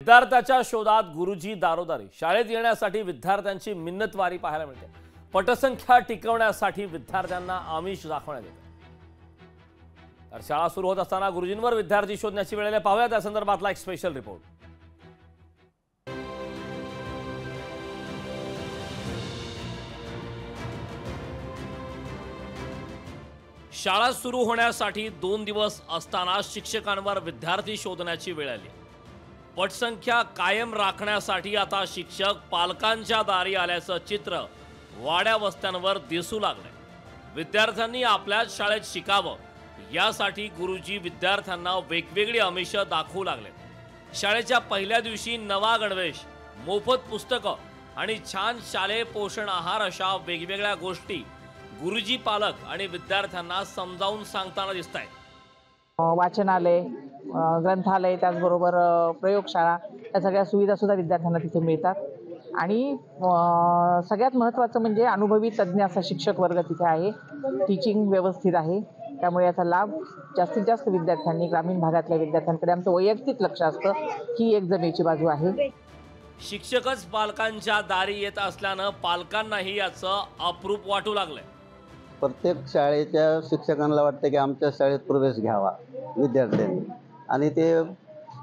विद्यार्थ्याच्या शोधात गुरुजी दारोदारी। शाळेत येण्यासाठी विद्यार्थ्यांची मिन्नतवारी पाहायला मिळते। पटसंख्या टिकवण्यासाठी विद्यार्थ्यांना आमिष दाखवण्यात येते। तर शाळा सुरू होत असताना गुरुजींवर विद्यार्थी शोधण्याची वेळ आली। पाहूया त्या संदर्भातला एक स्पेशल रिपोर्ट। शाळा सुरू होण्यासाठी 2 दिवस असताना शिक्षकांवर विद्यार्थी शोधण्याची वेळ आली। पटसंख्या कायम राखण्यासाठी आता शिक्षक पालकांच्या दारी आल्याचं चित्र वाड्या वस्त्यांवर दिसू लागलंय। विद्यार्थ्यांनी आपल्याच शाळेत शिकावं यासाठी गुरुजी विद्यार्थ्यांना वेगवेगळी आमिष दाखवू लागले। शाळेच्या पहिल्या दिवशी नवा गणवेश, मोफत पुस्तकं आणि छान शालेय पोषण आहार अशा वेगवेगळ्या गोष्टी गुरुजी पालक आणि विद्यार्थ्यांना समजावून सांगताना दिसतायत। वाचनालय, ग्रंथालय, त्याचबरोबर प्रयोगशाळा या सगळ्या सुविधा सुद्धा विद्यार्थ्यांना तिथे मिळतात। आणि सगळ्यात महत्त्वाचं म्हणजे अनुभवी तज्ज्ञ असा शिक्षक वर्ग तिथे आहे। टीचिंग व्यवस्थित आहे, त्यामुळे याचा लाभ जास्तीत जास्त विद्यार्थ्यांनी, ग्रामीण भागातल्या विद्यार्थ्यांकडे आमचं वैयक्तिक लक्ष असतं। ही एक जमेची बाजू आहे। शिक्षकच पालकांच्या दारी येत असल्यानं पालकांनाही याचं अप्रूप वाटू लागलंय। प्रत्येक शाळेच्या शिक्षकांना वाटतं की आमच्या शाळेत प्रवेश घ्यावा विद्यार्थ्यांनी, आणि ते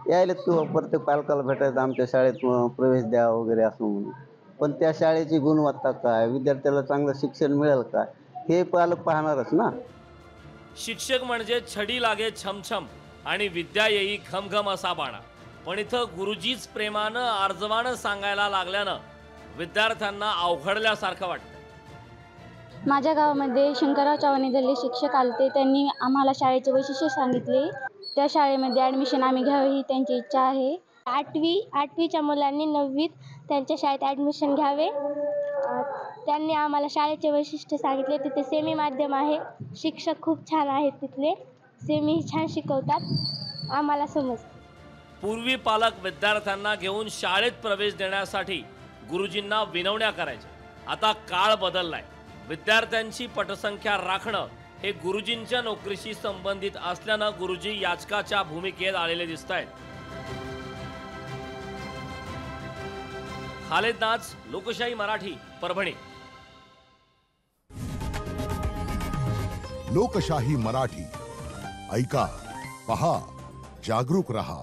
यायलेत किंवा प्रत्येक पालकाला भेटायचं आमच्या शाळेत प्रवेश द्यावा वगैरे असं म्हणून। पण त्या शाळेची गुणवत्ता काय, विद्यार्थ्याला चांगलं शिक्षण मिळेल का, हे पालक पाहणारच ना। शिक्षक म्हणजे छडी लागे छमछम आणि विद्या येई घमघम असा बाणा। पण इथं गुरुजीच प्रेमानं आर्जवानं सांगायला लागल्यानं विद्यार्थ्यांना अवघडल्यासारखं वाटतं। माझ्या गावामध्ये शंकरराव चव्हाण इथले शिक्षक आलते। त्यांनी आम्हाला शाळेचे वैशिष्ट्य सांगितले। त्या शाळेमध्ये ॲडमिशन आम्ही घ्यावे ही त्यांची इच्छा आहे। आठवीच्या मुलांनी 9वीत त्यांच्या शाळेत ॲडमिशन घ्यावे। त्यांनी आम्हाला शाळेचे वैशिष्ट्य सांगितले। तिथे सेमी माध्यम आहे, शिक्षक खूप छान आहेत, तिथले सेमी छान शिकवतात, आम्हाला समजतं। पूर्वी पालक विद्यार्थ्यांना घेऊन शाळेत प्रवेश देण्यासाठी गुरुजींना विनवण्या करायचे। आता काळ बदललाय। विद्यार्थ्यांची पटसंख्या राखणं हे गुरुजींच्या नोकरीशी संबंधित असल्यानं गुरुजी याचकाच्या भूमिकेत आलेले दिसतायत। खालेद नाच, लोकशाही मराठी, परभणी। लोकशाही मराठी ऐका, पहा, जागरूक रहा।